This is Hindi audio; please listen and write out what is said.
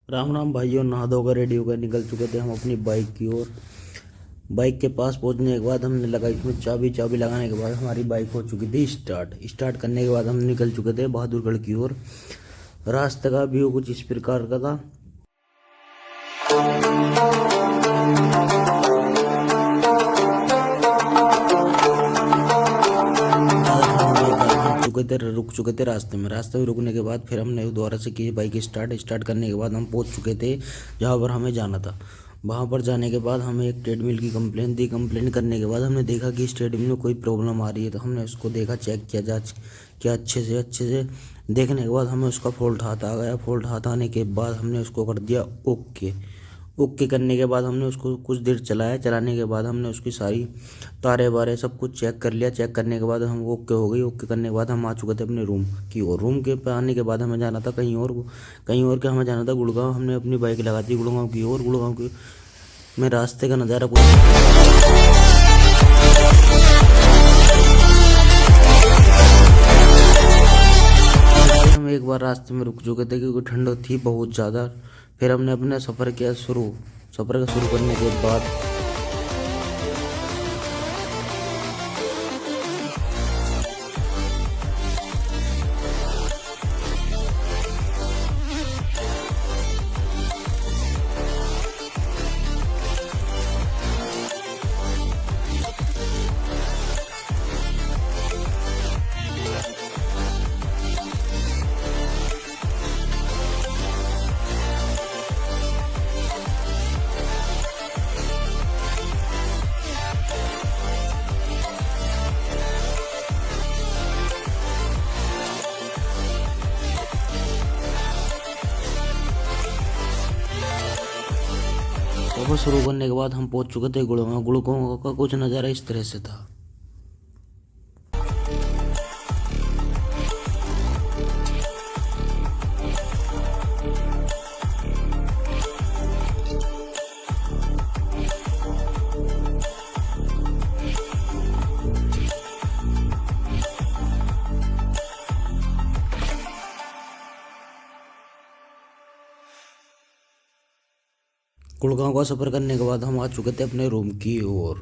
राम राम भाइयों, नहा धोकर रेडी होकर निकल चुके थे हम अपनी बाइक की ओर। बाइक के पास पहुंचने के बाद हमने लगाई इसमें चाबी। चाबी लगाने के बाद हमारी बाइक हो चुकी थी स्टार्ट करने के बाद हम निकल चुके थे बहादुरगढ़ की ओर। रास्ते का व्यू कुछ इस प्रकार का था। रुक चुके थे रास्ते में रुकने के बाद फिर हमने दोबारा से की बाइक स्टार्ट करने के बाद हम पहुंच चुके थे जहां पर हमें जाना था। वहां पर जाने के बाद हमें एक ट्रेडमिल की कंप्लेंट दी। कंप्लेंट करने के बाद हमने देखा कि इस ट्रेडमिल में कोई प्रॉब्लम आ रही है, तो हमने उसको देखा, चेक किया, जांच किया अच्छे से देखने के बाद हमें उसका फॉल्ट हाथ आ गया। फॉल्ट हाथ आने के बाद हमने उसको कर दिया ओके करने के बाद हमने उसको कुछ देर चलाया। चलाने के बाद हमने उसकी सारी तारे बारे सब कुछ चेक कर लिया। चेक करने के बाद हम ओके हो गई। ओके करने के बाद हम आ चुके थे अपने रूम की ओर। रूम के पे आने के बाद हमें जाना था कहीं और के हमें जाना था गुड़गांव। हमने अपनी बाइक लगा दी गुड़गांव की ओर। गुड़गांव की में रास्ते का नज़ारा कुछ हम एक बार रास्ते में रुक चुके थे क्योंकि ठंड थी बहुत ज़्यादा। फिर हमने अपना सफ़र शुरू करने के बाद सफर शुरू करने के बाद हम पहुंच चुके थे गुड़गांव। गुड़गांव का कुछ नज़ारा इस तरह से था। गुड़गांव का सफ़र करने के बाद हम आ चुके थे अपने रूम की ओर।